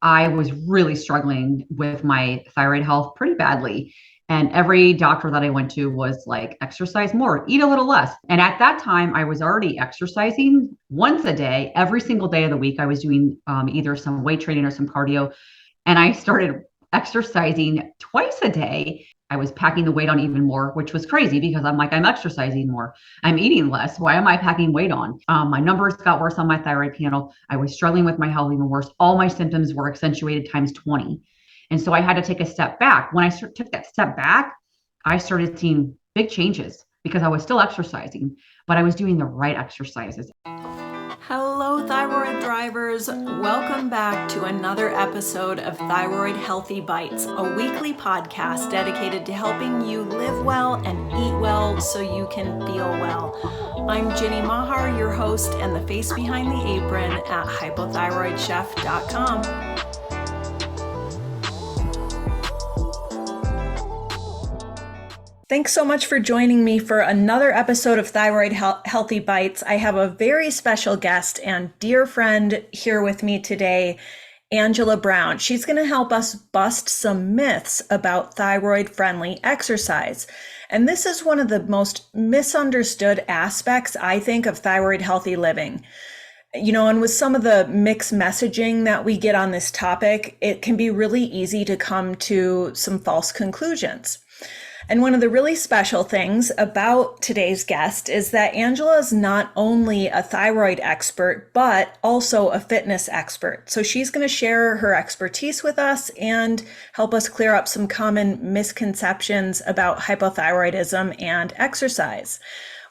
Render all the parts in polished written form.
I was really struggling with my thyroid health pretty badly. And every doctor that I went to was like, exercise more, eat a little less. And at that time, I was already exercising once a day, every single day of the week. I was doing either some weight training or some cardio. And I started exercising twice a day. I was packing the weight on even more, which was crazy because I'm like, I'm exercising more. I'm eating less. Why am I packing weight on? My numbers got worse on my thyroid panel. I was struggling with my health even worse. All my symptoms were accentuated times 20. And so I had to take a step back. When I took that step back, I started seeing big changes because I was still exercising, but I was doing the right exercises. Hello, Thyroid Thrivers. Welcome back to another episode of Thyroid-healthy Bites, a weekly podcast dedicated to helping you live well and eat well so you can feel well. I'm Ginny Mahar, your host and the face behind the apron at hypothyroidchef.com. Thanks so much for joining me for another episode of Thyroid-healthy Bites. I have a very special guest and dear friend here with me today, Angela Brown. She's going to help us bust some myths about thyroid-friendly exercise. And this is one of the most misunderstood aspects, I think, of thyroid-healthy living. You know, and with some of the mixed messaging that we get on this topic, it can be really easy to come to some false conclusions. And one of the really special things about today's guest is that Angela is not only a thyroid expert, but also a fitness expert. So she's going to share her expertise with us and help us clear up some common misconceptions about hypothyroidism and exercise.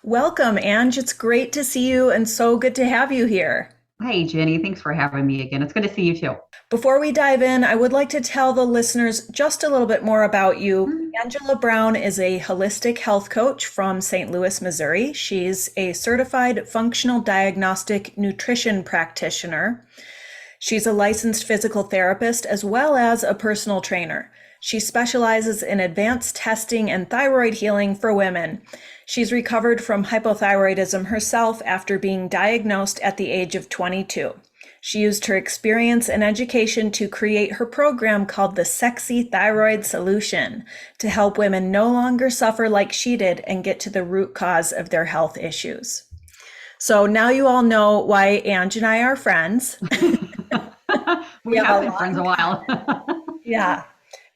Welcome, Ange. It's great to see you and so good to have you here. Hey, Jenny, thanks for having me again. It's good to see you too. Before we dive in, I would like to tell the listeners just a little bit more about you. Angela Brown is a holistic health coach from St. Louis, Missouri. She's a certified functional diagnostic nutrition practitioner. She's a licensed physical therapist as well as a personal trainer. She specializes in advanced testing and thyroid healing for women. She's recovered from hypothyroidism herself after being diagnosed at the age of 22. She used her experience and education to create her program called the Sexy Thyroid Solution to help women no longer suffer like she did and get to the root cause of their health issues. So now you all know why Ange and I are friends. We have been friends a while. Yeah.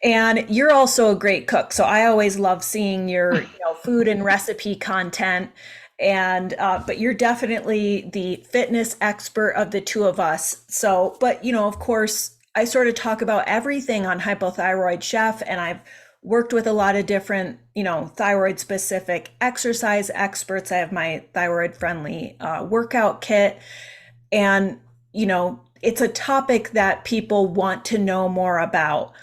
And you're also a great cook. So I always love seeing your food and recipe content. And but you're definitely the fitness expert of the two of us. So, but of course, I sort of talk about everything on Hypothyroid Chef, and I've worked with a lot of different, thyroid specific exercise experts. I have my thyroid friendly workout kit, and it's a topic that people want to know more about.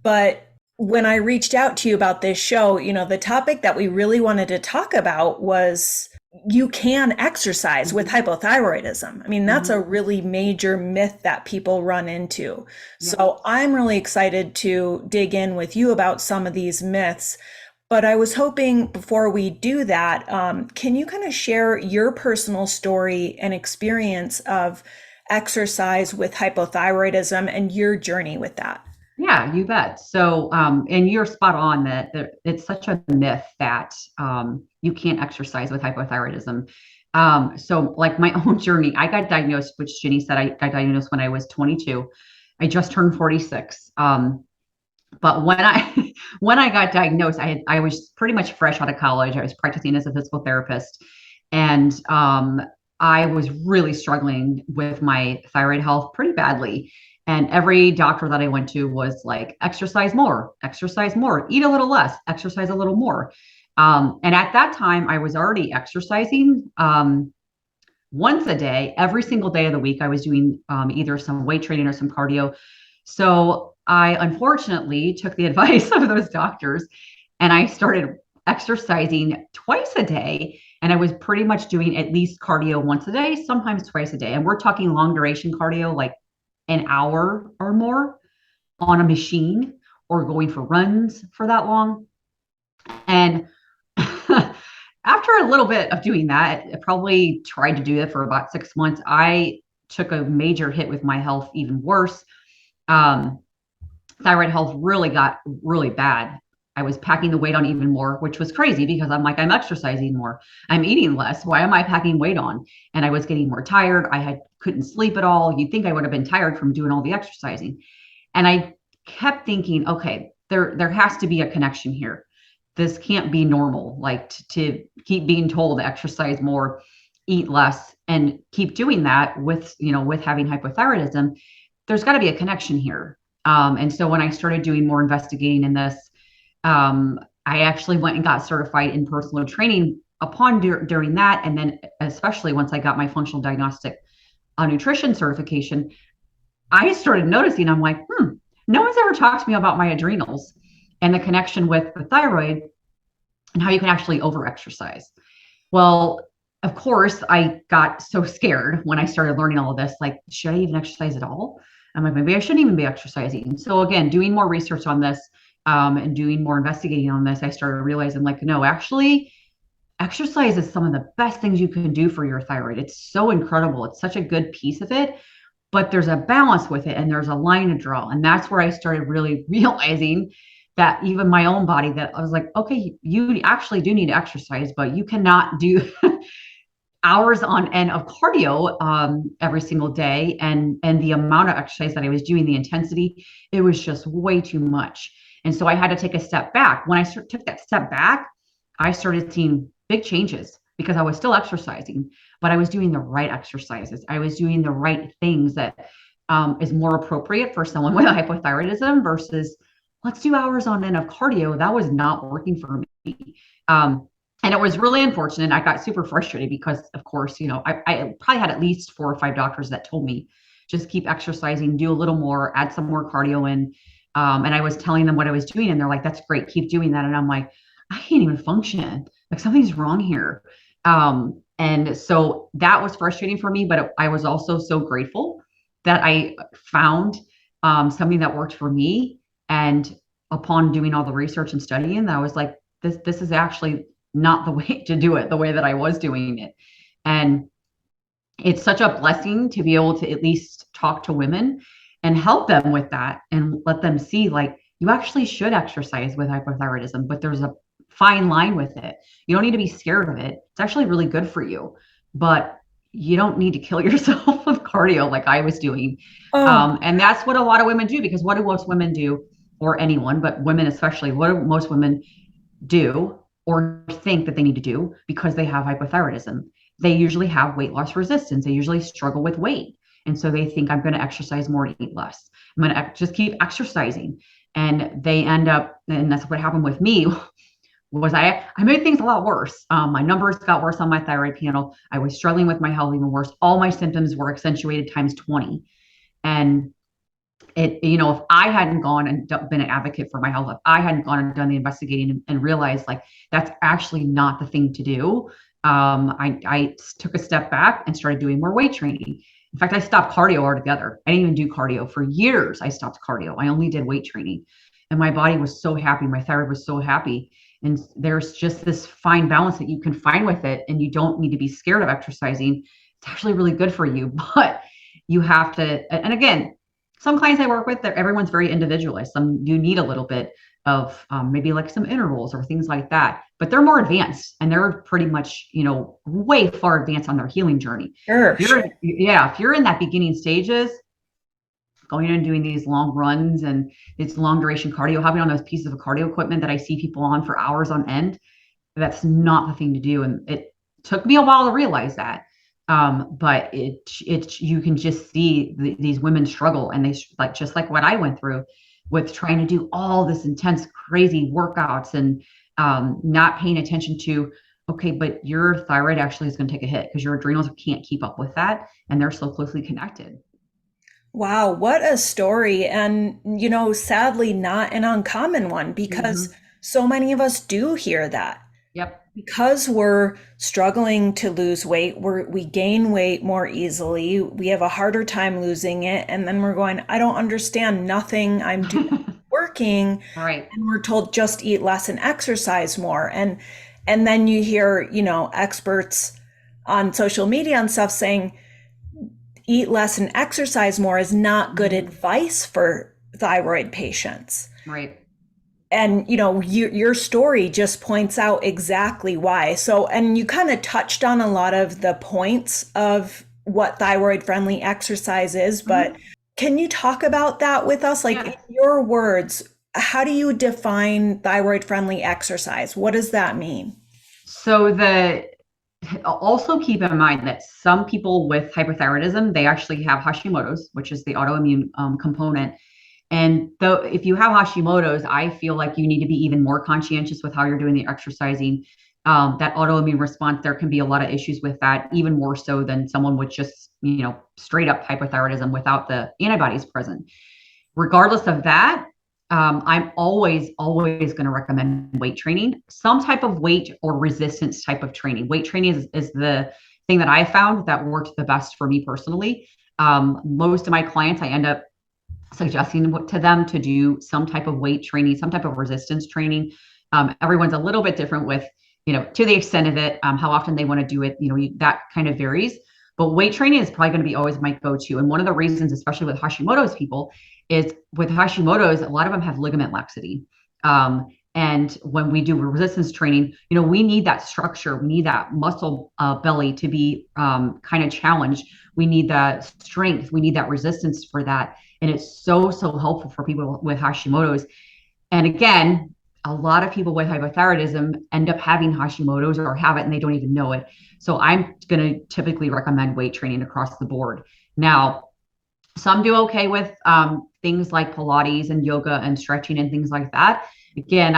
But when I reached out to you about this show, the topic that we really wanted to talk about was you can exercise with hypothyroidism. I mean, that's a really major myth that people run into. Yeah. So I'm really excited to dig in with you about some of these myths. But I was hoping before we do that, can you kind of share your personal story and experience of exercise with hypothyroidism and your journey with that? Yeah, you bet. So, and you're spot on that it's such a myth that you can't exercise with hypothyroidism. So like my own journey, I got diagnosed, which Ginny said I got diagnosed when I was 22. I just turned 46. But when I when I got diagnosed, I was pretty much fresh out of college. I was practicing as a physical therapist, and I was really struggling with my thyroid health pretty badly. And every doctor that I went to was like, exercise more, eat a little less, exercise a little more. And at that time, I was already exercising once a day, every single day of the week. I was doing either some weight training or some cardio. So I unfortunately took the advice of those doctors and I started exercising twice a day. And I was pretty much doing at least cardio once a day, sometimes twice a day. And we're talking long duration cardio, like an hour or more on a machine or going for runs for that long. And after a little bit of doing that, I probably tried to do it for about 6 months. I took a major hit with my health, even worse. um, thyroid health really got really bad. I was packing the weight on even more, which was crazy because I'm like, I'm exercising more, I'm eating less. Why am I packing weight on? And I was getting more tired. Couldn't sleep at all. You'd think I would have been tired from doing all the exercising. And I kept thinking, okay, there has to be a connection here. This can't be normal. Like to keep being told to exercise more, eat less, and keep doing that with with having hypothyroidism. There's got to be a connection here. And so when I started doing more investigating in this, I actually went and got certified in personal training during that, and then especially once I got my functional diagnostic nutrition certification, I started noticing, I'm like, no one's ever talked to me about my adrenals and the connection with the thyroid and how you can actually overexercise. Well, of course, I got so scared when I started learning all of this. Like, should I even exercise at all? I'm like, maybe I shouldn't even be exercising. So again, doing more research on this, and doing more investigating on this, I started realizing, like, no, actually, exercise is some of the best things you can do for your thyroid. It's so incredible. It's such a good piece of it, but there's a balance with it and there's a line to draw. And that's where I started really realizing that even my own body, that I was like, okay, you actually do need to exercise, but you cannot do hours on end of cardio every single day. And the amount of exercise that I was doing, the intensity, it was just way too much. And so I had to take a step back. When I took that step back, I started seeing big changes because I was still exercising, but I was doing the right exercises. I was doing the right things that is more appropriate for someone with hypothyroidism versus let's do hours on end of cardio. That was not working for me. And it was really unfortunate. I got super frustrated because, of course, I probably had at least 4 or 5 doctors that told me just keep exercising, do a little more, add some more cardio in. And I was telling them what I was doing, and they're like, that's great, keep doing that. And I'm like, I can't even function. Like something's wrong here. And so that was frustrating for me, but I was also so grateful that I found something that worked for me. And upon doing all the research and studying, I was like, this is actually not the way to do it, the way that I was doing it. And it's such a blessing to be able to at least talk to women and help them with that and let them see, like, you actually should exercise with hypothyroidism, but there's a fine line with it. You don't need to be scared of it. It's actually really good for you, but you don't need to kill yourself with cardio like I was doing. Oh, And that's what a lot of women do, because what do most women do, or anyone, but women especially, what do most women do or think that they need to do because they have hypothyroidism? They usually have weight loss resistance. They usually struggle with weight. And so they think, I'm going to exercise more and eat less. I'm going to just keep exercising. And they end up, and that's what happened with me, was I made things a lot worse. My numbers got worse on my thyroid panel. I was struggling with my health even worse. All my symptoms were accentuated times 20. And if I hadn't gone and been an advocate for my health, if I hadn't gone and done the investigating and realized, like, that's actually not the thing to do, I took a step back and started doing more weight training. In fact, I stopped cardio altogether. I didn't even do cardio for years. I stopped cardio. I only did weight training, and my body was so happy. My thyroid was so happy. And there's just this fine balance that you can find with it, and you don't need to be scared of exercising. It's actually really good for you, but you have to. And again, some clients I work with, everyone's very individualized. Some you need a little bit of maybe like some intervals or things like that, but they're more advanced and they're pretty much, way far advanced on their healing journey. sure, sure. If you're in that beginning stages, going in and doing these long runs and it's long duration cardio, hopping on those pieces of cardio equipment that I see people on for hours on end, that's not the thing to do. And it took me a while to realize that. But you can just see these women struggle, and they like, just like what I went through with trying to do all this intense, crazy workouts and not paying attention to, okay, but your thyroid actually is going to take a hit because your adrenals can't keep up with that, and they're so closely connected. Wow, what a story. And, sadly, not an uncommon one because Hmm. so many of us do hear that. Yep. Because we're struggling to lose weight, we gain weight more easily. We have a harder time losing it. And then we're going, I don't understand, nothing I'm doing working. All right. And we're told just eat less and exercise more. And then you hear, experts on social media and stuff saying, eat less and exercise more is not good Mhm. advice for thyroid patients. Right. And your story just points out exactly why. So, and you kind of touched on a lot of the points of what thyroid friendly exercise is, but Mhm. can you talk about that with us? Like, in Yes. your words, how do you define thyroid friendly exercise? What does that mean? So the also keep in mind that some people with hypothyroidism, they actually have Hashimoto's, which is the autoimmune component. And though if you have Hashimoto's, I feel like you need to be even more conscientious with how you're doing the exercising. That autoimmune response, there can be a lot of issues with that, even more so than someone with just, straight up hypothyroidism without the antibodies present. Regardless of that, I'm always going to recommend weight training, some type of weight or resistance type of training. Weight training is the thing that I found that worked the best for me personally. Most of my clients, I end up suggesting to them to do some type of weight training, some type of resistance training. Everyone's a little bit different with, to the extent of it, how often they want to do it, that kind of varies. But weight training is probably going to be always my go-to. And one of the reasons, especially with Hashimoto's people, is with Hashimoto's, a lot of them have ligament laxity. And when we do resistance training, we need that structure. We need that muscle belly to be kind of challenged. We need that strength. We need that resistance for that. And it's so helpful for people with Hashimoto's. And again, a lot of people with hypothyroidism end up having Hashimoto's or have it and they don't even know it. So I'm going to typically recommend weight training across the board. Now, some do okay with things like Pilates and yoga and stretching and things like that. Again,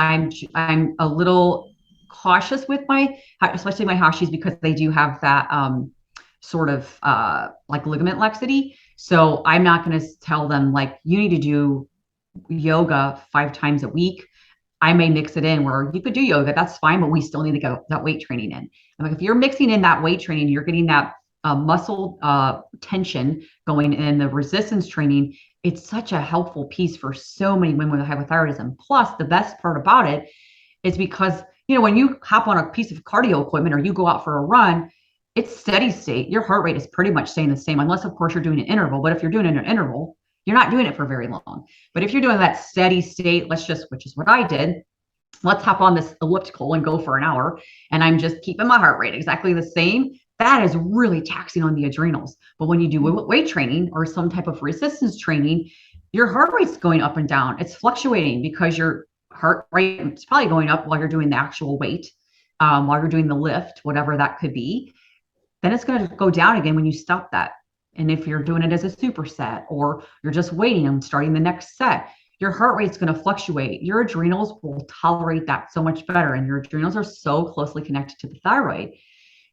I'm a little cautious with especially my hashis, because they do have that sort of like ligament laxity. So I'm not going to tell them like you need to do yoga 5 times a week. I may mix it in where you could do yoga, that's fine, but we still need to get that weight training in. And like if you're mixing in that weight training, you're getting that muscle tension going in the resistance training. It's such a helpful piece for so many women with hypothyroidism. Plus, the best part about it is because when you hop on a piece of cardio equipment or you go out for a run, it's steady state. Your heart rate is pretty much staying the same, unless of course you're doing an interval. But if you're doing an interval, you're not doing it for very long. But if you're doing that steady state, which is what I did, let's hop on this elliptical and go for an hour, and I'm just keeping my heart rate exactly the same. That is really taxing on the adrenals. But when you do weight training or some type of resistance training, your heart rate's going up and down. It's fluctuating because your heart rate is probably going up while you're doing the actual weight, while you're doing the lift, whatever that could be. Then it's going to go down again when you stop that. And if you're doing it as a superset or you're just waiting and starting the next set, your heart rate's going to fluctuate. Your adrenals will tolerate that so much better. And your adrenals are so closely connected to the thyroid.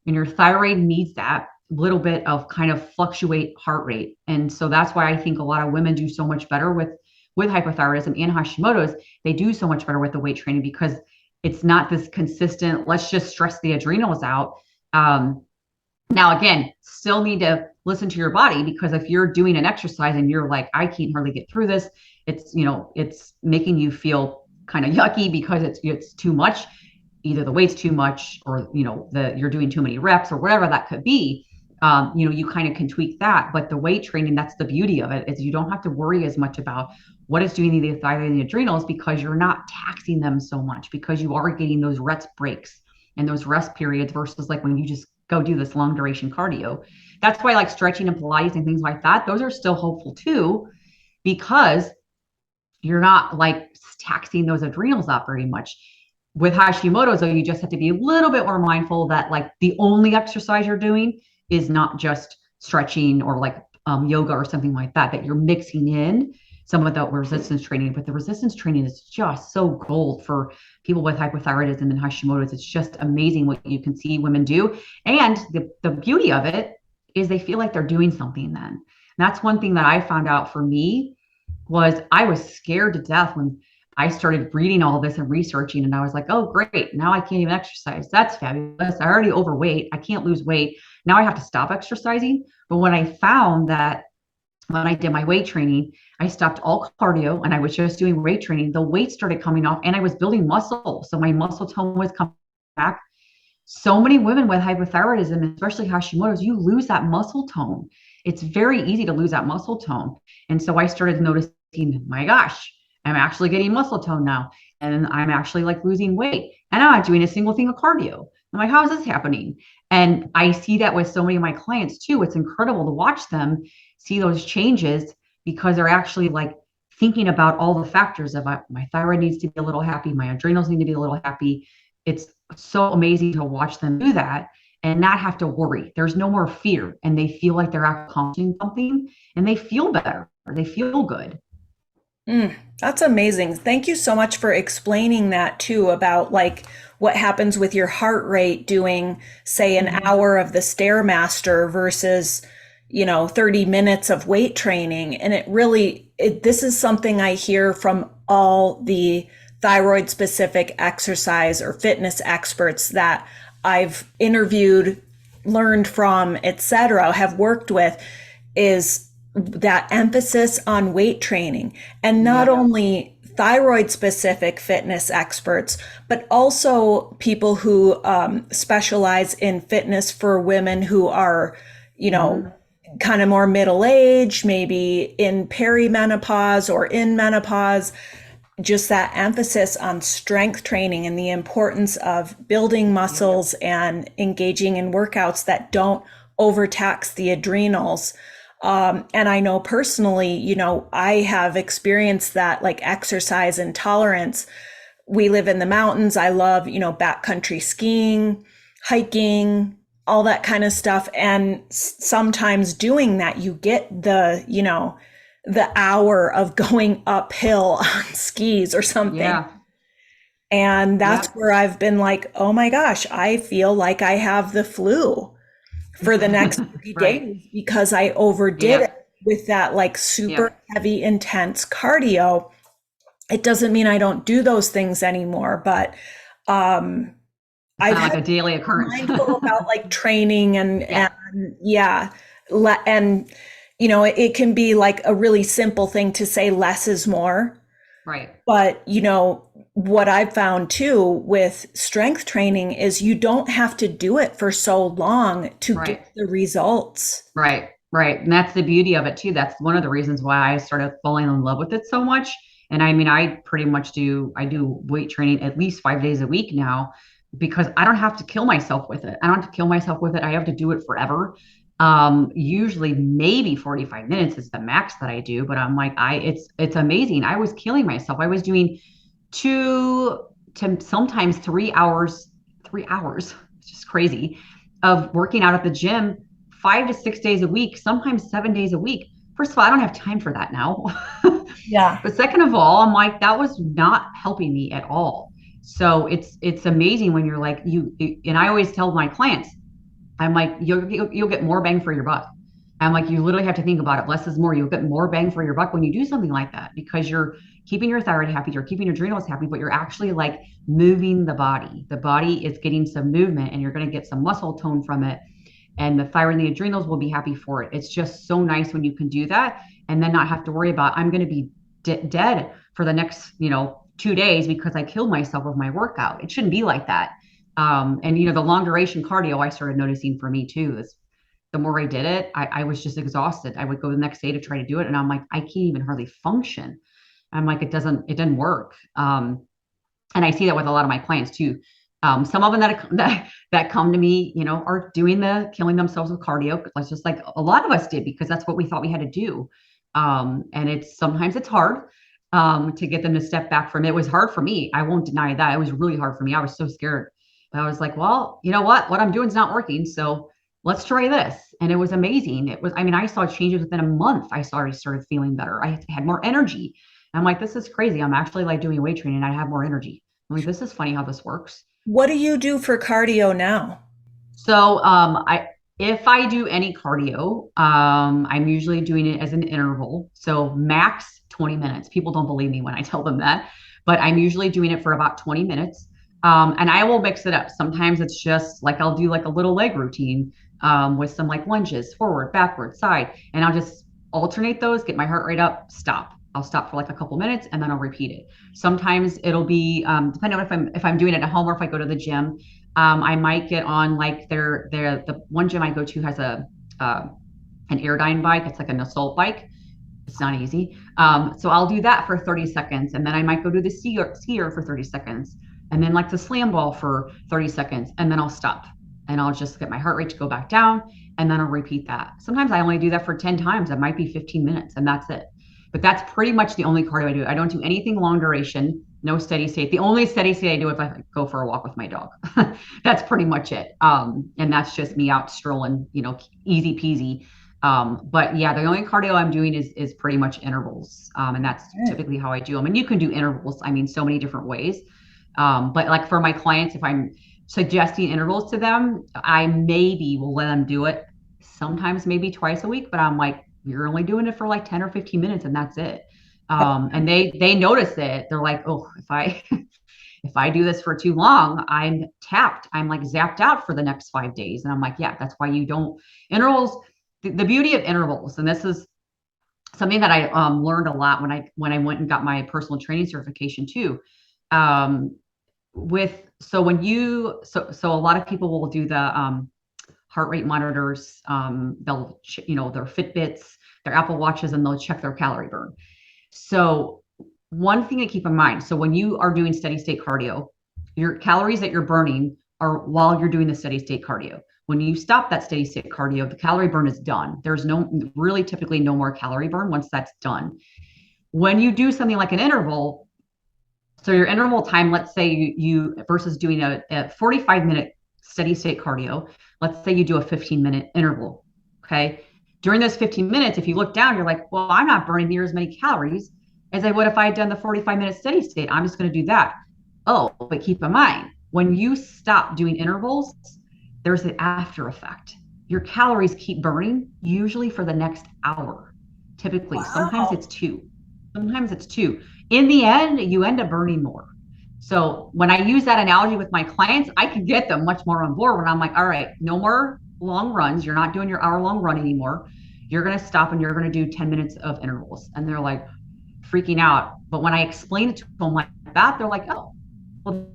And your thyroid needs that little bit of kind of fluctuate heart rate. And so that's why I think a lot of women do so much better with hypothyroidism and Hashimoto's. They do so much better with the weight training because it's not this consistent, let's just stress the adrenals out. Now, again, still need to listen to your body, because if you're doing an exercise and you're like, I can't hardly get through this, it's making you feel kind of yucky because it's too much. Either the weight's too much or, you're doing too many reps or whatever that could be. You kind of can tweak that. But the weight training, that's the beauty of it, is you don't have to worry as much about what it's doing to the thyroid and the adrenals, because you're not taxing them so much, because you are getting those rest breaks and those rest periods versus like when you just go do this long duration cardio. That's why like stretching and Pilates and things like that, those are still hopeful too, because you're not like taxing those adrenals out very much. With Hashimoto's, though, you just have to be a little bit more mindful that like the only exercise you're doing is not just stretching or like yoga or something like that, that you're mixing in some of that resistance training. But the resistance training is just so gold for people with hypothyroidism and Hashimoto's. It's just amazing what you can see women do. And the beauty of it is they feel like they're doing something then. And that's one thing that I found out for me was I was scared to death when I started reading all this and researching, and I was like, oh, great. Now I can't even exercise. That's fabulous. I already overweight. I can't lose weight. Now I have to stop exercising. But when I found that when I did my weight training, I stopped all cardio and I was just doing weight training, the weight started coming off and I was building muscle. So my muscle tone was coming back. So many women with hypothyroidism, especially Hashimoto's, you lose that muscle tone. it's very easy to lose that muscle tone. And so I started noticing, my gosh, I'm actually getting muscle tone now. And I'm actually like losing weight. And I'm not doing a single thing of cardio. I'm like, how is this happening? And I see that with so many of my clients too. It's incredible to watch them see those changes because they're actually like thinking about all the factors of my thyroid needs to be a little happy, my adrenals need to be a little happy. It's so amazing to watch them do that and not have to worry. There's no more fear and they feel like they're accomplishing something and they feel better. They feel good. That's amazing. Thank you so much for explaining that too about like what happens with your heart rate doing, say, an Mhm. hour of the Stairmaster versus, 30 minutes of weight training. And this is something I hear from all the thyroid specific exercise or fitness experts that I've interviewed, learned from, etc., have worked with, is that emphasis on weight training, and not Yep. only thyroid specific fitness experts, but also people who specialize in fitness for women who are, you know, Mhm. kind of more middle age, maybe in perimenopause or in menopause. Just that emphasis on strength training and the importance of building Yep. muscles and engaging in workouts that don't overtax the adrenals. And I know personally, I have experienced that, like exercise intolerance. We live in the mountains. I love, backcountry skiing, hiking, all that kind of stuff. And sometimes doing that, you get the hour of going uphill on skis or something. Yeah. And that's Yep. where I've been like, oh my gosh, I feel like I have the flu for the next 30 Right. days because I overdid it Yep. with that like super Yep. heavy, intense cardio. It doesn't mean I don't do those things anymore, but um, It's I've not had like a to daily be occurrence. mindful about like training and Yeah. yeah, and it can be like a really simple thing to say less is more. Right. But, what I've found too with strength training is you don't have to do it for so long to get Right. the results. Right, right. And that's the beauty of it too. That's one of the reasons why I started falling in love with it so much. And I mean, I do weight training at least 5 days a week now because I don't have to kill myself with it. I don't have to kill myself with it. I have to do it forever. Usually maybe 45 minutes is the max that I do, but I'm like, it's amazing. I was killing myself. I was doing 2 to sometimes 3 hours, 3 hours. It's just crazy of working out at the gym 5 to 6 days a week, sometimes 7 days a week. First of all, I don't have time for that now. Yeah. But second of all, I'm like, that was not helping me at all. So it's amazing when you're like and I always tell my clients, I'm like, you'll get more bang for your buck. I'm like, you literally have to think about it. Less is more. You'll get more bang for your buck when you do something like that because you're keeping your thyroid happy, you're keeping your adrenals happy, but you're actually like moving the body. The body is getting some movement and you're going to get some muscle tone from it. And the thyroid and the adrenals will be happy for it. It's just so nice when you can do that and then not have to worry about, I'm going to be dead for the next, 2 days because I killed myself with my workout. It shouldn't be like that. And the long duration cardio I started noticing for me too is the more I did it, I was just exhausted. I would go the next day to try to do it, and I'm like, I can't even hardly function. I'm like, it doesn't work. And I see that with a lot of my clients too. Some of them that come to me, are doing the killing themselves with cardio. It's just like a lot of us did because that's what we thought we had to do. And sometimes it's hard to get them to step back from it. It was hard for me. I won't deny that. It was really hard for me. I was so scared. But I was like, well, you know what? What I'm doing is not working. So let's try this. And it was amazing. I mean, I saw changes within a month. I already started feeling better. I had more energy. I'm like, this is crazy. I'm actually like doing weight training and I have more energy. I'm like, this is funny how this works. What do you do for cardio now? So if I do any cardio, I'm usually doing it as an interval. So max 20 minutes. People don't believe me when I tell them that, but I'm usually doing it for about 20 minutes. And I will mix it up. Sometimes it's just like I'll do like a little leg routine with some like lunges, forward, backward, side, and I'll just alternate those, get my heart rate up, stop. I'll stop for like a couple minutes and then I'll repeat it. Sometimes it'll be depending on if I'm doing it at home or if I go to the gym. I might get on like the one gym I go to has a an airdyne bike. It's like an assault bike. It's not easy. So I'll do that for 30 seconds. And then I might go do the skier for 30 seconds. And then like the slam ball for 30 seconds. And then I'll stop and I'll just get my heart rate to go back down. And then I'll repeat that. Sometimes I only do that for 10 times. It might be 15 minutes and that's it. But that's pretty much the only cardio I do. I don't do anything long duration, no steady state. The only steady state I do if I go for a walk with my dog. That's pretty much it. And that's just me out strolling, easy peasy. But yeah, the only cardio I'm doing is pretty much intervals. And that's typically how I do them. And you can do intervals, I mean, so many different ways. But like for my clients, if I'm suggesting intervals to them, I maybe will let them do it sometimes, maybe twice a week, but I'm like, you're only doing it for like 10 or 15 minutes and that's it. And they notice it. They're like, oh, if I do this for too long, I'm tapped. I'm like zapped out for the next 5 days. And I'm like, yeah, that's why you don't intervals. The beauty of intervals, and this is something that I learned a lot when I went and got my personal training certification too. So a lot of people will do the heart rate monitors. They'll their Fitbits, their Apple Watches, and they'll check their calorie burn. So one thing to keep in mind, so when you are doing steady state cardio, your calories that you're burning are while you're doing the steady state cardio. When you stop that steady state cardio, the calorie burn is done. There's typically no more calorie burn once that's done. When you do something like an interval, so your interval time, let's say you versus doing a 45-minute steady state cardio, let's say you do a 15-minute interval, okay? During those 15 minutes, if you look down, you're like, well, I'm not burning near as many calories as I would if I had done the 45-minute steady state. I'm just going to do that. Oh, but keep in mind, when you stop doing intervals, there's an after effect. Your calories keep burning, usually for the next hour. Typically, Wow. Sometimes it's two. In the end, you end up burning more. So when I use that analogy with my clients, I can get them much more on board when I'm like, all right, no more long runs. You're not doing your hour-long run anymore. You're going to stop and you're going to do 10 minutes of intervals. And they're like freaking out. But when I explain it to them like that, they're like, oh, well,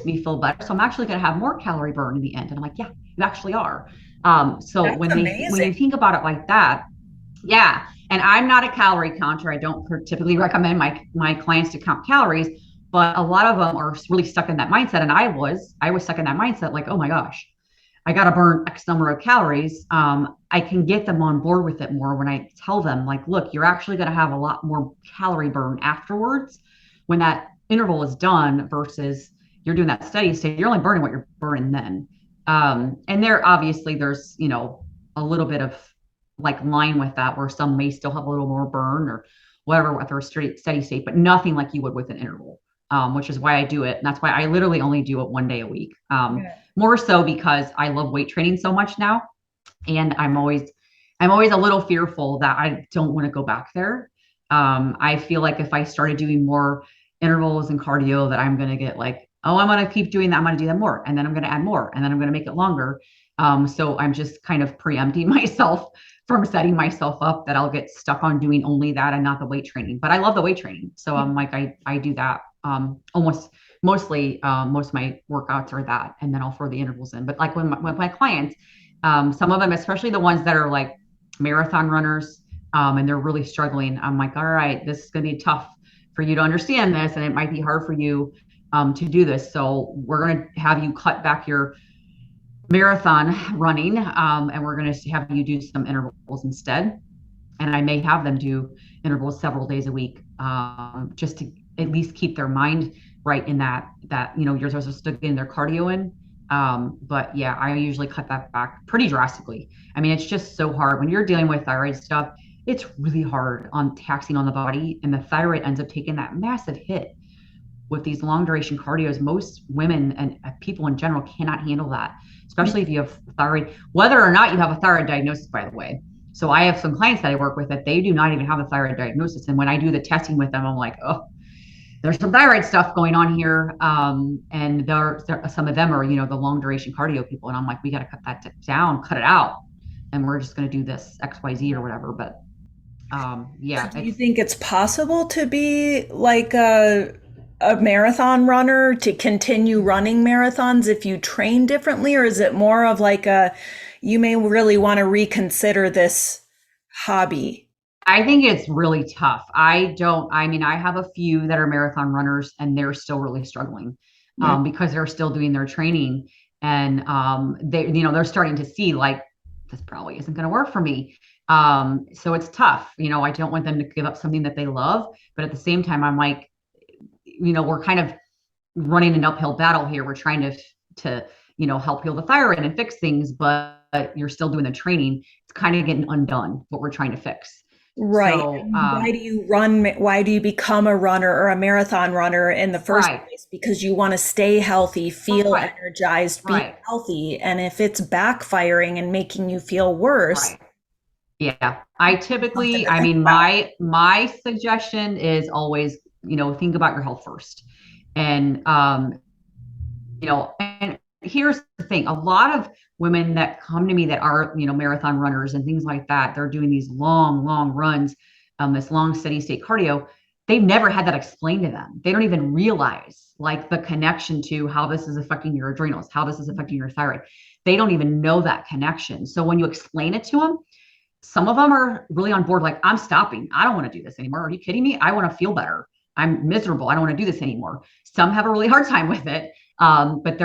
me feel better. So I'm actually going to have more calorie burn in the end. And I'm like, yeah, you actually are. So That's when amazing. you think about it like that, yeah. And I'm not a calorie counter. I don't typically recommend my clients to count calories, but a lot of them are really stuck in that mindset. And I was stuck in that mindset, like, oh my gosh, I got to burn X number of calories. I can get them on board with it more when I tell them, like, look, you're actually going to have a lot more calorie burn afterwards when that interval is done versus you're doing that steady state. You're only burning what you're burning then. And there's, a little bit of like line with that where some may still have a little more burn or whatever with their steady state, but nothing like you would with an interval. Which is why I do it. And that's why I literally only do it one day a week. More so because I love weight training so much now. And I'm always a little fearful that I don't want to go back there. I feel like if I started doing more intervals and cardio that I'm going to get like, oh, I'm going to keep doing that. I'm going to do that more. And then I'm going to add more. And then I'm going to make it longer. So I'm just kind of preempting myself from setting myself up that I'll get stuck on doing only that and not the weight training. But I love the weight training. So I'm like, I do that mostly most of my workouts are that, and then I'll throw the intervals in. But like with my clients, some of them, especially the ones that are like marathon runners, and they're really struggling, I'm like, all right, this is going to be tough for you to understand this, and it might be hard for you to do this. So we're going to have you cut back your marathon running, and we're going to have you do some intervals instead. And I may have them do intervals several days a week, just to at least keep their mind right in that you're supposed to get their cardio in. But yeah, I usually cut that back pretty drastically. I mean, it's just so hard when you're dealing with thyroid stuff. It's really hard on taxing on the body, and the thyroid ends up taking that massive hit with these long duration cardios. Most women and people in general cannot handle that, especially if you have thyroid, whether or not you have a thyroid diagnosis, by the way. So I have some clients that I work with that they do not even have a thyroid diagnosis. And when I do the testing with them, I'm like, oh, there's some thyroid stuff going on here. And some of them are, the long duration cardio people. And I'm like, we got to cut that down, cut it out. And we're just going to do this XYZ or whatever. But yeah. Do you think it's possible to be like a marathon runner, to continue running marathons if you train differently? Or is it more of like you may really want to reconsider this hobby? I think it's really tough. I mean, I have a few that are marathon runners and they're still really struggling Mm. because they're still doing their training and they're starting to see like, this probably isn't going to work for me. So it's tough. I don't want them to give up something that they love, but at the same time, I'm like, we're kind of running an uphill battle here. We're trying to help heal the thyroid and fix things, but you're still doing the training. It's kind of getting undone what we're trying to fix. Right. So, And why do you run? Why do you become a runner or a marathon runner in the first right, place? Because you want to stay healthy, feel right, energized, be right, healthy. And if it's backfiring and making you feel worse, right. Yeah. I something typically, to I think mean, about. my suggestion is always, think about your health first. And and here's the thing, a lot of women that come to me that are, marathon runners and things like that, they're doing these long, long runs, this long steady state cardio. They've never had that explained to them. They don't even realize like the connection to how this is affecting your adrenals, how this is affecting your thyroid. They don't even know that connection. So when you explain it to them, some of them are really on board, like, I'm stopping. I don't want to do this anymore. Are you kidding me? I want to feel better. I'm miserable. I don't want to do this anymore. Some have a really hard time with it. But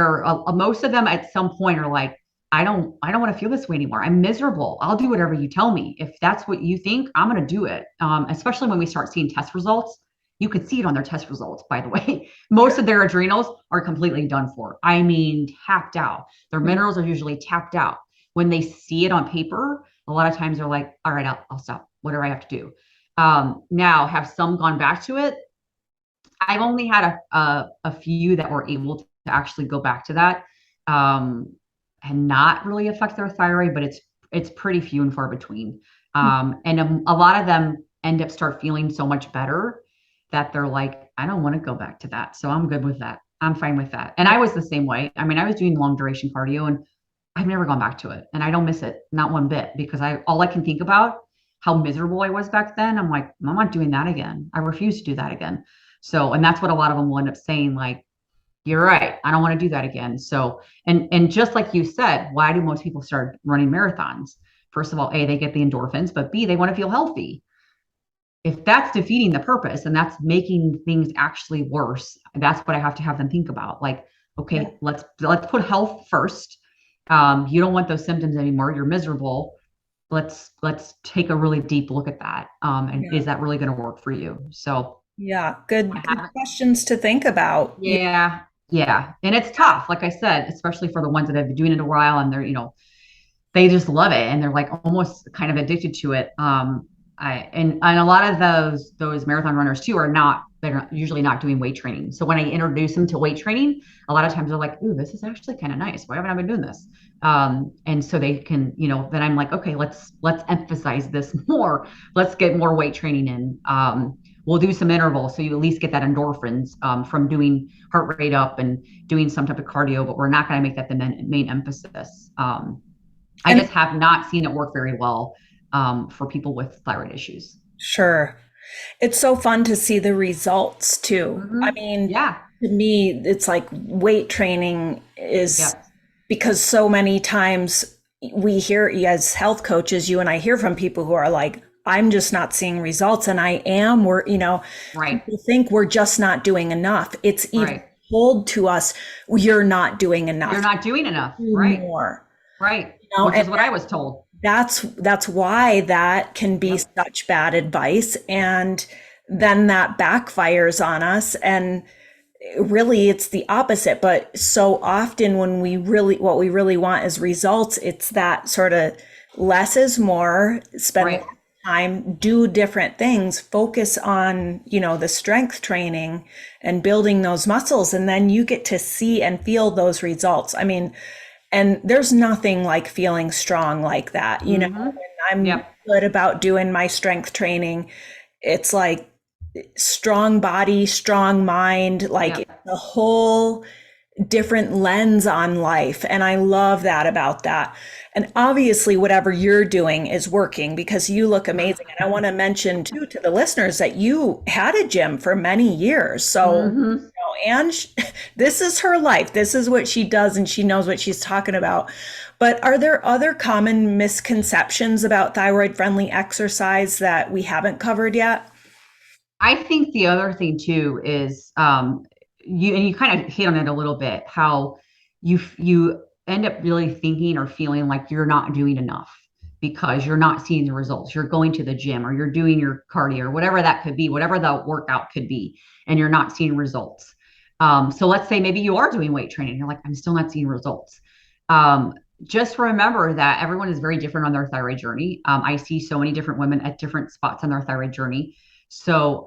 most of them at some point are like, I don't want to feel this way anymore. I'm miserable. I'll do whatever you tell me. If that's what you think, I'm going to do it. Especially when we start seeing test results. You could see it on their test results, by the way. Most of their adrenals are completely done for. I mean, tapped out. Their minerals are usually tapped out. When they see it on paper, a lot of times they're like, all right, I'll stop. What do I have to do? Now, have some gone back to it? I've only had a few that were able to actually go back to that um, and not really affect their thyroid, but it's pretty few and far between. And a lot of them end up start feeling so much better that they're like, I don't want to go back to that. So I'm good with that. I'm fine with that. And I was the same way. I mean, I was doing long duration cardio and I've never gone back to it. And I don't miss it, not one bit, because all I can think about how miserable I was back then. I'm like, I'm not doing that again. I refuse to do that again. So, and that's what a lot of them will end up saying, like, you're right. I don't want to do that again. So, and just like you said, why do most people start running marathons? First of all, A, they get the endorphins, but B, they want to feel healthy. If that's defeating the purpose and that's making things actually worse, that's what I have to have them think about. Like, Yeah. okay, let's put health first. You don't want those symptoms anymore. You're miserable. Let's take a really deep look at that. And Yeah. is that really going to work for you? So Yeah. I Good haven't. questions to think about. Yeah. Yeah, yeah, and it's tough. Like I said, especially for the ones that have been doing it a while and they just love it and they're like almost kind of addicted to it. And a lot of those marathon runners too they're not, usually not doing weight training. So when I introduce them to weight training, a lot of times they're like, "Ooh, this is actually kind of nice. Why haven't I been doing this?" And so they can, then I'm like, "Okay, let's emphasize this more. Let's get more weight training in. We'll do some intervals so you at least get that endorphins from doing heart rate up and doing some type of cardio, but we're not going to make that the main emphasis." I And just have not seen it work very well for people with thyroid issues. sure. It's so fun to see the results too. I mean, Yeah. to me, it's like weight training is Yep. because so many times we hear as health coaches, you and I hear from people who are like, I'm just not seeing results. And I am, Right. people think we're just not doing enough. It's even Right. told to us, you're not doing You're enough. not doing enough. Do Right. more. Right. Which And is what I was told. that's why that can be Yep. such bad advice. And then that backfires on us. And really it's the opposite. But so often when what we really want is results, it's that sort of less is more, spend less Right. time, do different things, focus on, the strength training and building those muscles. And then you get to see and feel those results. I mean, and there's nothing like feeling strong like that, Mm-hmm. when I'm Yep. good about doing my strength training. It's like strong body, strong mind, like it's Yep. a whole different lens on life. And I love that about that. And obviously, whatever you're doing is working because you look amazing. And I want to mention too to the listeners that you had a gym for many years. So, Mm-hmm. and this is her life. This is what she does, and she knows what she's talking about. But are there other common misconceptions about thyroid friendly exercise that we haven't covered yet? I think the other thing too is you kind of hit on it a little bit, how you end up really thinking or feeling like you're not doing enough because you're not seeing the results. You're going to the gym or you're doing your cardio or whatever that could be, whatever the workout could be, and you're not seeing results. So let's say maybe you are doing weight training. You're like, I'm still not seeing results. Um, just remember that everyone is very different on their thyroid journey. I see so many different women at different spots on their thyroid journey. So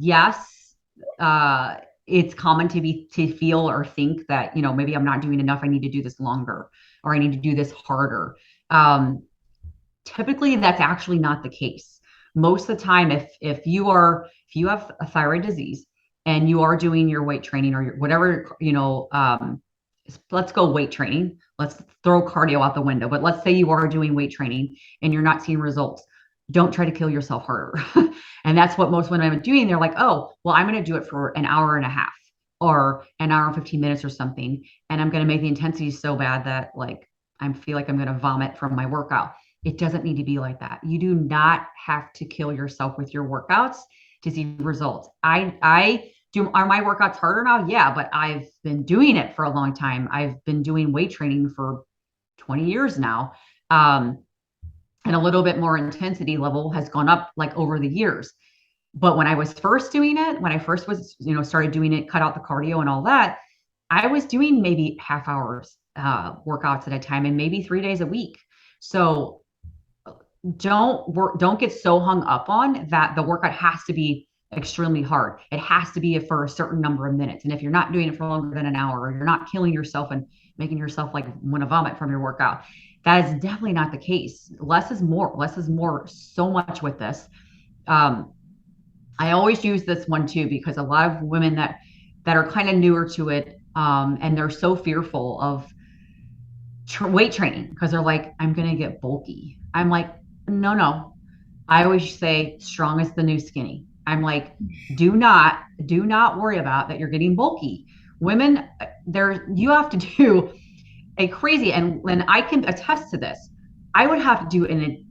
yes, uh, it's common to feel or think that, maybe I'm not doing enough. I need to do this longer, or I need to do this harder. Um, Typically, that's actually not the case. Most of the time, if you have a thyroid disease and you are doing your weight training or whatever, let's go weight training. Let's throw cardio out the window. But let's say you are doing weight training and you're not seeing results. Don't try to kill yourself harder. And that's what most women are doing. They're like, oh, well, I'm going to do it for an hour and a half or an hour and 15 minutes or something. And I'm going to make the intensity so bad that like I feel like I'm going to vomit from my workout. It doesn't need to be like that. You do not have to kill yourself with your workouts to see results. I do. Are my workouts harder now? Yeah, but I've been doing it for a long time. I've been doing weight training for 20 years now. And a little bit more intensity level has gone up like over the years. But when I was first doing it, when I first was, started doing it, cut out the cardio and all that, I was doing maybe half hours workouts at a time and maybe 3 days a week. So don't get so hung up on that the workout has to be extremely hard. It has to be for a certain number of minutes. And if you're not doing it for longer than an hour, or you're not killing yourself and making yourself like want to vomit from your workout, that is definitely not the case. Less is more. Less is more so much with this. Um, I always use this one too because a lot of women that are kind of newer to it, and they're so fearful of weight training because they're like, I'm gonna get bulky. I'm like, no. I always say strong is the new skinny. I'm like, do not worry about that you're getting bulky. Women, you have to do a crazy, and I can attest to this. I would have to do a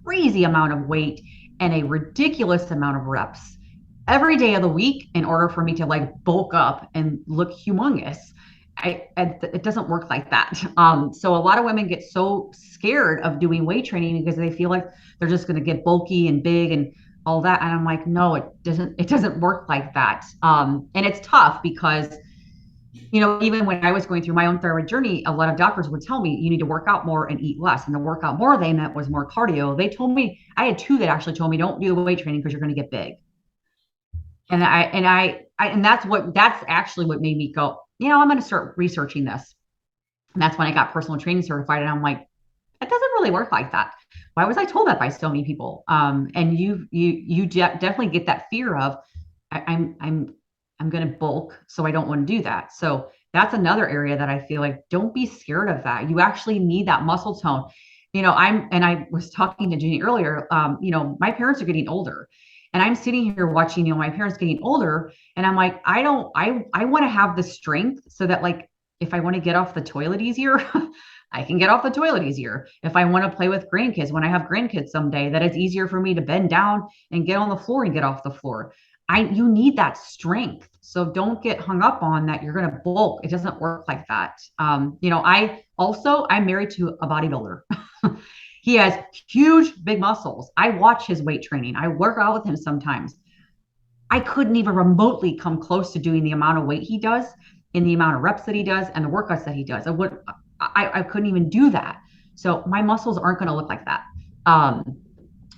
crazy amount of weight and a ridiculous amount of reps every day of the week in order for me to like bulk up and look humongous. It doesn't work like that. So a lot of women get so scared of doing weight training because they feel like they're just going to get bulky and big and all that. And I'm like, no, it doesn't. It doesn't work like that. And it's tough because even when I was going through my own thyroid journey, a lot of doctors would tell me you need to work out more and eat less. And the workout more they meant was more cardio. They told me I had two that actually told me don't do the weight training because you're going to get big. And that's actually what made me go, I'm going to start researching this. And that's when I got personal training certified. And I'm like, it doesn't really work like that. Why was I told that by so many people? And you definitely get that fear of I'm going to bulk, so I don't want to do that. So that's another area that I feel like don't be scared of that. You actually need that muscle tone. I was talking to Jeannie earlier. My parents are getting older, and I'm sitting here watching, my parents getting older, and I'm like, I want to have the strength so that like if I want to get off the toilet easier, I can get off the toilet easier. If I want to play with grandkids when I have grandkids someday, that it's easier for me to bend down and get on the floor and get off the floor. You need that strength. So don't get hung up on that you're going to bulk. It doesn't work like that. I'm married to a bodybuilder. He has huge, big muscles. I watch his weight training. I work out with him sometimes. I couldn't even remotely come close to doing the amount of weight he does in the amount of reps that he does and the workouts that he does. I couldn't even do that. So my muscles aren't going to look like that.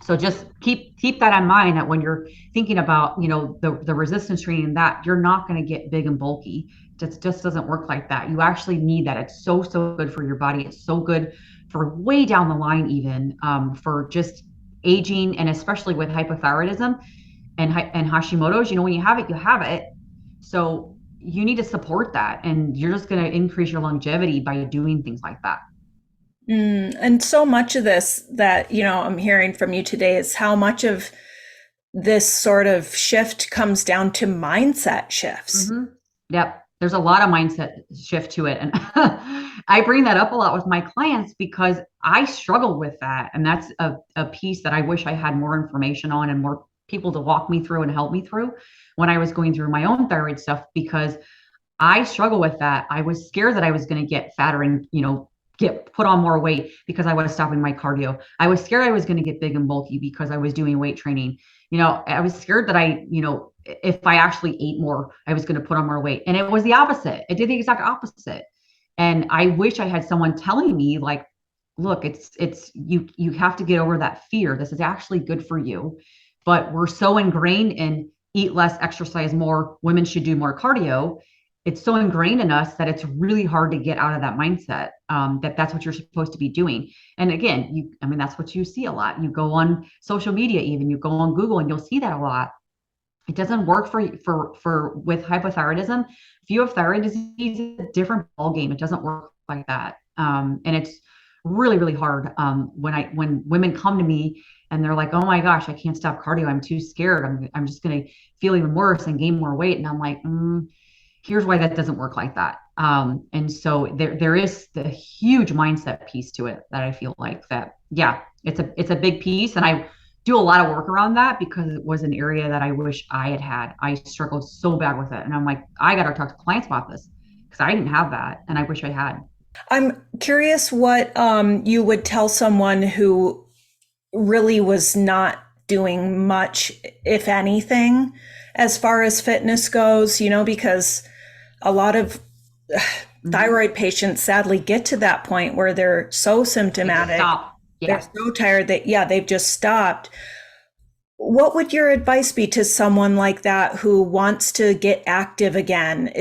So just keep that in mind that when you're thinking about, the resistance training, that you're not going to get big and bulky. It just doesn't work like that. You actually need that. It's so good for your body. It's so good for way down the line, even for just aging, and especially with hypothyroidism and Hashimoto's. When you have it, you have it. So you need to support that, and you're just going to increase your longevity by doing things like that. And so much of this that, I'm hearing from you today is how much of this sort of shift comes down to mindset shifts. Mm-hmm. Yep. There's a lot of mindset shift to it. And I bring that up a lot with my clients because I struggle with that. And that's a piece that I wish I had more information on and more people to walk me through and help me through when I was going through my own thyroid stuff, because I struggle with that. I was scared that I was going to get fatter and, get put on more weight because I was stopping my cardio. I was scared I was going to get big and bulky because I was doing weight training. I was scared that if I actually ate more, I was going to put on more weight. And it was the opposite. It did the exact opposite. And I wish I had someone telling me like, look, you have to get over that fear. This is actually good for you. But we're so ingrained in eat less, exercise more, women should do more cardio. It's so ingrained in us that it's really hard to get out of that mindset, that that's what you're supposed to be doing. And again, that's what you see a lot. You go on social media, even you go on Google, and you'll see that a lot. It doesn't work for with hypothyroidism. If you have thyroid disease, it's a different ball game. It doesn't work like that. And it's really, really hard. When women come to me and they're like, "Oh my gosh, I can't stop cardio. I'm too scared. I'm just gonna feel even worse and gain more weight." And I'm like, here's why that doesn't work like that. And so there is the huge mindset piece to it that I feel like that, yeah, it's a big piece. And I do a lot of work around that because it was an area that I wish I had had. I struggled so bad with it. And I'm like, I got to talk to clients about this because I didn't have that. And I wish I had. I'm curious what you would tell someone who really was not doing much, if anything, as far as fitness goes, because a lot of Mhm. thyroid patients sadly get to that point where they're so They just symptomatic, stop. they're Yeah. so tired that, yeah, they've just stopped. What would your advice be to someone like that who wants to get active again?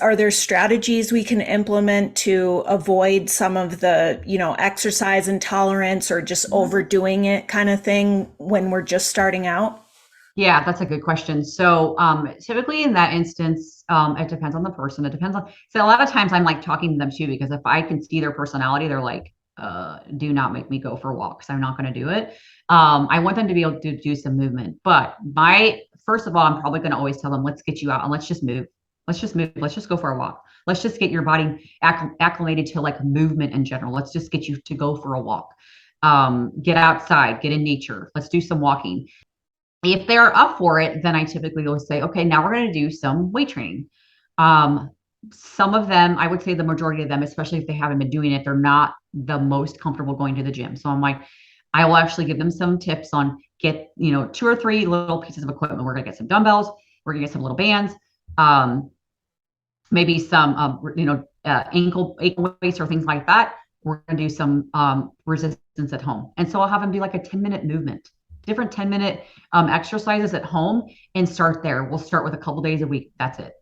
Are there strategies we can implement to avoid some of the, exercise intolerance or just Mhm. overdoing it kind of thing when we're just starting out? Yeah, that's a good question. So, typically in that instance, it depends on the person. It depends on, so a lot of times I'm like talking to them too, because if I can see their personality, they're like, do not make me go for walks. I'm not going to do it. I want them to be able to do some movement. But first of all, I'm probably going to always tell them, let's get you out and let's just move. Let's just move. Let's just go for a walk. Let's just get your body acclimated to like movement in general. Let's just get you to go for a walk. Get outside, get in nature. Let's do some walking. If they're up for it, then I typically will say, okay, now we're going to do some weight training. Um, some of them, I would say the majority of them, especially if they haven't been doing it, they're not the most comfortable going to the gym. So I'm like, I will actually give them some tips on get, two or three little pieces of equipment. We're going to get some dumbbells. We're going to get some little bands, um, maybe some, ankle weights or things like that. We're going to do some resistance at home. And so I'll have them do like a 10-minute movement, different 10-minute exercises at home, and start there. We'll start with a couple days a week. That's it.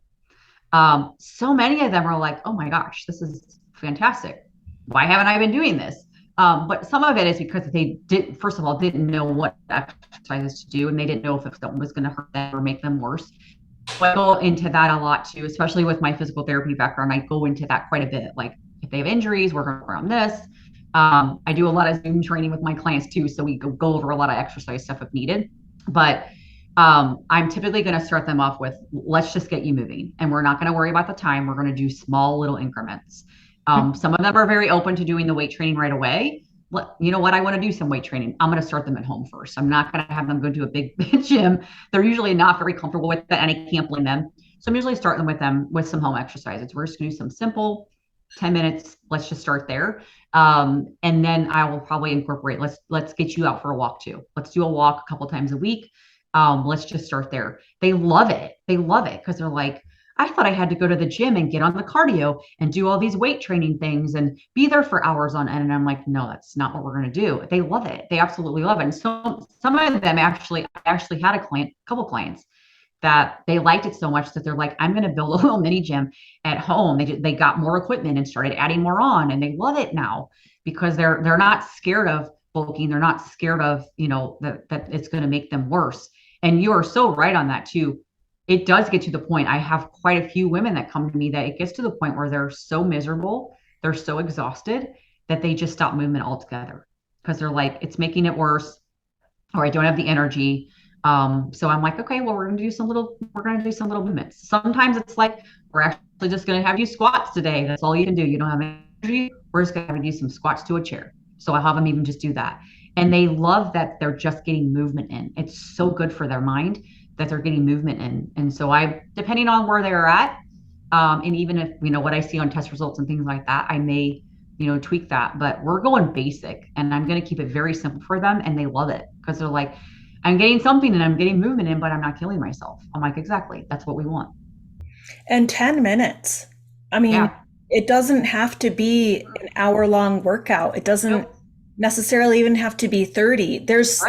So many of them are like, oh my gosh, this is fantastic. Why haven't I been doing this? But some of it is because they first of all, didn't know what exercises to do, and they didn't know if something was going to hurt them or make them worse. So I go into that a lot too, especially with my physical therapy background. I go into that quite a bit. Like if they have injuries, we're going to work on this. I do a lot of Zoom training with my clients too, so we go over a lot of exercise stuff if needed. But I'm typically going to start them off with, let's just get you moving. And we're not going to worry about the time. We're going to do small little increments. Some of them are very open to doing the weight training right away. You know what? I want to do some weight training. I'm going to start them at home first. I'm not going to have them go to a big gym. They're usually not very comfortable with that, and I can't blame them. So I'm usually starting with them with some home exercises. We're just going to do some simple 10 minutes. Let's just start there. And then I will probably incorporate, let's get you out for a walk too. Let's do a walk a couple times a week. Let's just start there. They love it. They love it because they're like, I thought I had to go to the gym and get on the cardio and do all these weight training things and be there for hours on end. And I'm like, no, that's not what we're going to do. They love it. They absolutely love it. And so some of them I actually had a couple clients that they liked it so much that they're like, I'm going to build a little mini gym at home. They got more equipment and started adding more on, and they love it now because they're not scared of bulking. They're not scared of, that it's going to make them worse. And you are so right on that too. It does get to the point. I have quite a few women that come to me that it gets to the point where they're so miserable, they're so exhausted that they just stop movement altogether because they're like, it's making it worse, or I don't have the energy. So I'm like, okay, well, we're gonna do some little movements. Sometimes it's like, we're actually just gonna have you squats today. That's all you can do. You don't have energy. We're just gonna have you do some squats to a chair. So I'll have them even just do that. And they love that they're just getting movement in. It's so good for their mind that they're getting movement in. And so depending on where they're at, and even if, what I see on test results and things like that, I may, tweak that. But we're going basic, and I'm going to keep it very simple for them. And they love it because they're like, I'm getting something and I'm getting movement in, but I'm not killing myself. I'm like, exactly. That's what we want. And 10 minutes. I mean, Yeah. it doesn't have to be an hour-long workout. It doesn't Nope. necessarily even have to be 30. Right. There is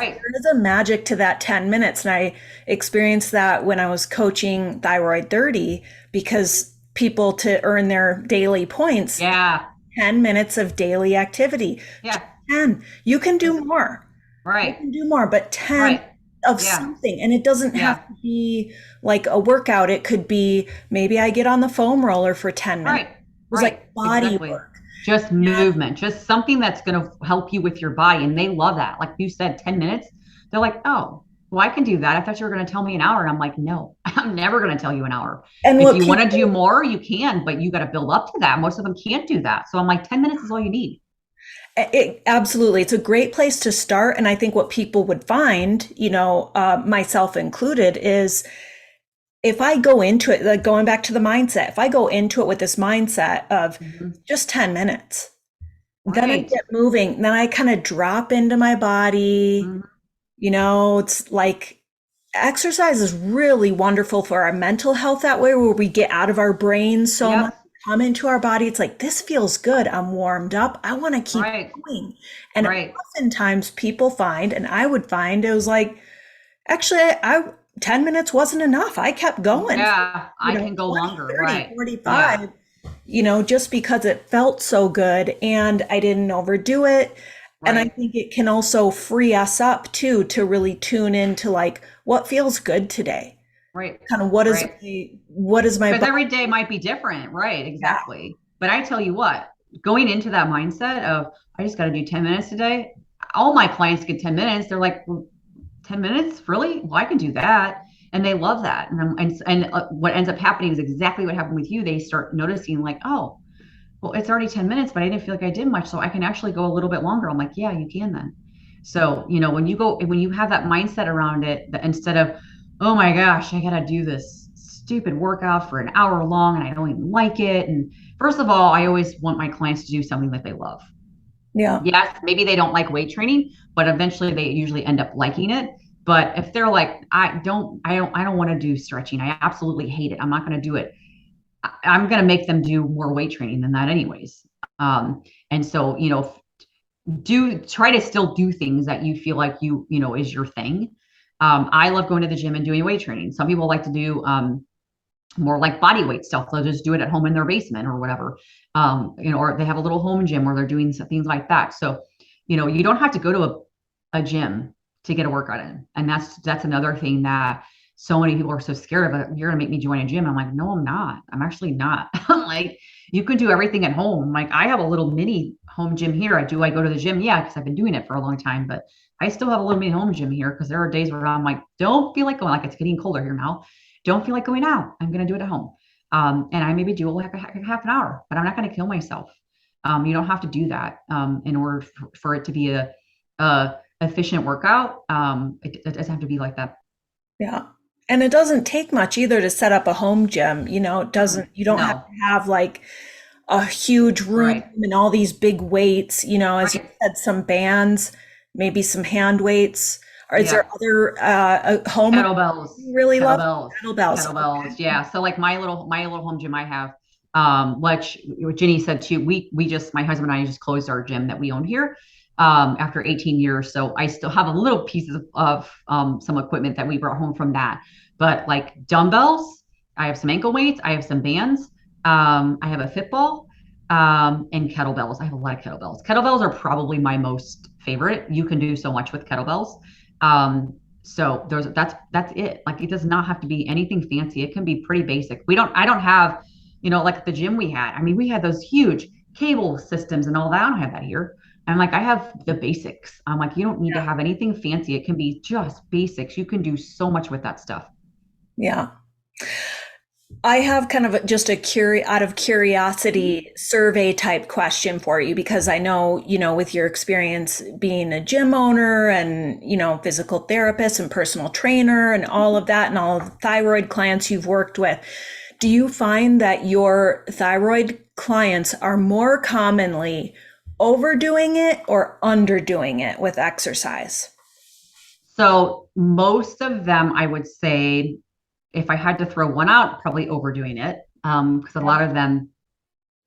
a magic to that 10 minutes. And I experienced that when I was coaching Thyroid 30, because people, to earn their daily points, Yeah. 10 minutes of daily activity. Yeah. 10. You can do Just more. You right. can do more, but 10 Right. of Yeah. something. And it doesn't have Yeah. to be like a workout. It could be maybe I get on the foam roller for 10 minutes. Right. It was Right. like body Exactly. work. Just And movement, just something that's going to help you with your body. And they love that. Like you said, 10 minutes. They're like, oh, well, I can do that. I thought you were going to tell me an hour. And I'm like, no, I'm never going to tell you an hour. and If what you want to do people more, you can, but you got to build up to that. Most of them can't do that. So I'm like, 10 minutes is all you need. Absolutely, it's a great place to start. And I think what people would find, myself included, is if I go into it, like going back to the mindset, if I go into it with this mindset of Mhm. just 10 minutes, then I Right. get moving, then I kind of drop into my body. Mhm. It's like exercise is really wonderful for our mental health that way, where we get out of our brains so much, Yep. come into our body. It's like, this feels good. I'm warmed up. I want to keep Right. going. And Right. oftentimes people find, and I would find, it was like, actually, 10 minutes wasn't enough. I kept going for, Yeah. I can go 20, longer. 30, Right. Yeah. 45, just because it felt so good and I didn't overdo it. And I Right. think it can also free us up too, to really tune into like what feels good today. Right. Kind of Right. what is my Because body? every day might be different. Right. Yeah. Exactly. But I tell you what, going into that mindset of, I just got to do 10 minutes today, all my clients get 10 minutes. They're like, well, 10 minutes? Really? Well, I can do that. And they love that. And what ends up happening is exactly what happened with you. They start noticing, like, oh, well, it's already 10 minutes, but I didn't feel like I did much. So I can actually go a little bit longer. I'm like, yeah, you can then. So, when you have that mindset around it, that instead of, oh my gosh, I got to do this stupid workout for an hour long and I don't even like it. And first of all, I always want my clients to do something that they love. Yeah. Yes, maybe they don't like weight training, but eventually they usually end up liking it. But if they're like, I don't want to do stretching. I absolutely hate it. I'm not going to do it. I'm going to make them do more weight training than that anyways. And so, do try to still do things that you feel like is your thing. I love going to the gym and doing weight training. Some people like to do more like body weight stuff. They'll just do it at home in their basement or whatever. Or they have a little home gym where they're doing some things like that. So, you don't have to go to a gym to get a workout in. And that's another thing that so many people are so scared of. You're gonna make me join a gym. I'm like, no, I'm not. I'm actually not. Like, you can do everything at home. Like, I have a little mini home gym here. I go to the gym? Yeah, because I've been doing it for a long time, but I still have a little mini home gym here because there are days where I'm like, don't feel like going, like it's getting colder here now. Don't feel like going out. I'm going to do it at home. And I maybe do like a half an hour, but I'm not going to kill myself. You don't have to do that in order for it to be a efficient workout. It doesn't have to be like that. Yeah. And it doesn't take much either to set up a home gym. It doesn't, you don't have No. to have like a huge room Right. and all these big weights, as you Right. said, some bands, maybe some hand weights. Or is there Yeah. other home Kettlebells, you really love? kettlebells, Kettlebells. kettlebells. Yeah. So like my little home gym I have, which what Jenny said too, we just, my husband and I just closed our gym that we own here, after 18 years. So I still have a little pieces of some equipment that we brought home from that. But like dumbbells, I have some ankle weights, I have some bands, I have a fitball, and kettlebells. I have a lot of kettlebells. Kettlebells are probably my most favorite. You can do so much with kettlebells. So that's it. Like, it does not have to be anything fancy. It can be pretty basic. I don't have, like the gym we had. I mean, we had those huge cable systems and all that. I don't have that here. I'm like, I have the basics. I'm like, you don't need to Yeah. have anything fancy. It can be just basics. You can do so much with that stuff. Yeah. I have kind of just a out of Mhm. curiosity survey type question for you because I know, with your experience being a gym owner and, physical therapist and personal trainer and all of that and all of the thyroid clients you've worked with, do you find that your thyroid clients are more commonly overdoing it or underdoing it with exercise? So most of them, I would say, if I had to throw one out, probably overdoing it. Because a lot of them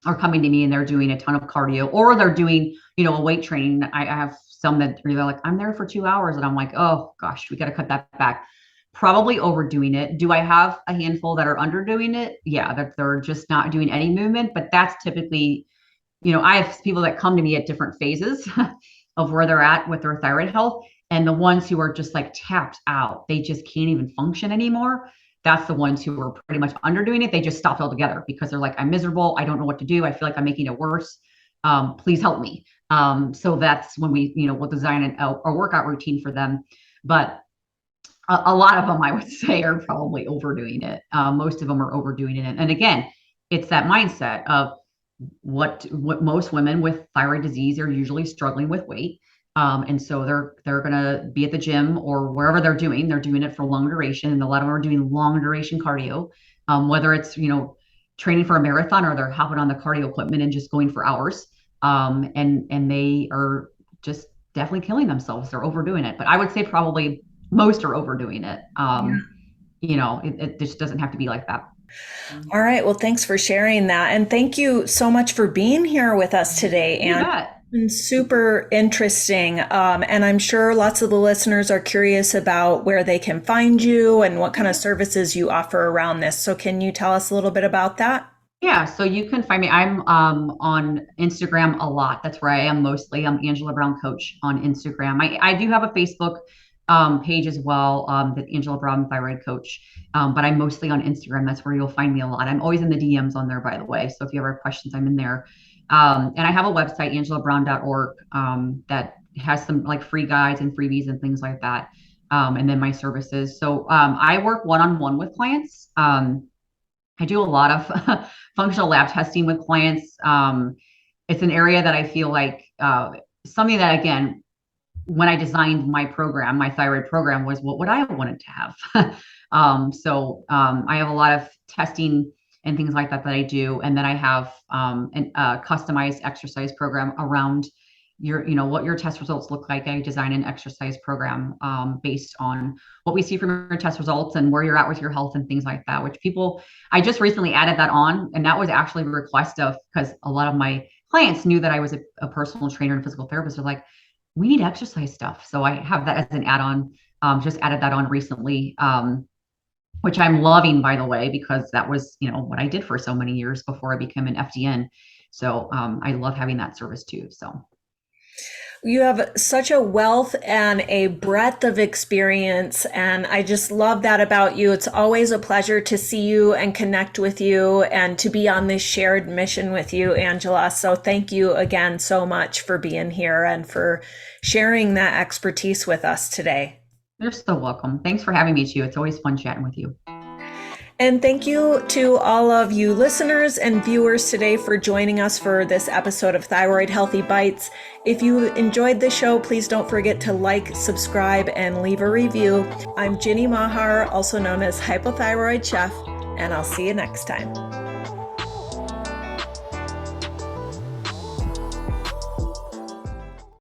are coming to me and they're doing a ton of cardio or they're doing, a weight training. I have some that are like, I'm there for 2 hours. And I'm like, oh gosh, we got to cut that back. Probably overdoing it. Do I have a handful that are underdoing it? Yeah, that they're just not doing any movement, but that's typically, I have people that come to me at different phases of where they're at with their thyroid health. And the ones who are just like tapped out, they just can't even function anymore. That's the ones who are pretty much underdoing it. They just stopped altogether because they're like, I'm miserable. I don't know what to do. I feel like I'm making it worse. Please help me. So that's when we'll design a workout routine for them. But a lot of them, I would say, are probably overdoing it. Most of them are overdoing it. And again, it's that mindset of what most women with thyroid disease are usually struggling with weight. And so they're gonna be at the gym or wherever they're doing. They're doing it for long duration, and a lot of them are doing long duration cardio. Whether it's training for a marathon or they're hopping on the cardio equipment and just going for hours. And they are just definitely killing themselves. They're overdoing it. But I would say probably most are overdoing it. It just doesn't have to be like that. All right. Well, thanks for sharing that. And thank you so much for being here with us today. You And bet. it's been super interesting. And I'm sure lots of the listeners are curious about where they can find you and what kind of services you offer around this. So, can you tell us a little bit about that? Yeah, so you can find me. I'm on Instagram a lot. That's where I am mostly. I'm Angela Brown Coach on Instagram. I do have a Facebook page as well, the Angela Brown Thyroid Coach. But I'm mostly on Instagram. That's where you'll find me a lot. I'm always in the DMs on there, by the way. So if you ever have questions, I'm in there. And I have a website, angelabrown.org, that has some like free guides and freebies and things like that. And then my services. So I work one-on-one with clients. I do a lot of functional lab testing with clients. It's an area that I feel like something that, again, when I designed my program, my thyroid program, was what would I wanted to have. I have a lot of testing and things like that I do, and then I have a customized exercise program around what your test results look like. I design an exercise program based on what we see from your test results and where you're at with your health and things like that. Which I just recently added that on, and that was actually a request of because a lot of my clients knew that I was a personal trainer and physical therapist. They're like, we need exercise stuff. So I have that as an add-on. Just added that on recently, which I'm loving, by the way, because that was, what I did for so many years before I became an FDN. So I love having that service too. So You have such a wealth and a breadth of experience, and I just love that about you. It's always a pleasure to see you and connect with you and to be on this shared mission with you, Angela. So thank you again so much for being here and for sharing that expertise with us today. you're so welcome. Thanks for having me too. It's always fun chatting with you. And thank you to all of you listeners and viewers today for joining us for this episode of Thyroid Healthy Bites. If you enjoyed the show, please don't forget to like, subscribe, and leave a review. I'm Ginny Mahar, also known as Hypothyroid Chef, and I'll see you next time.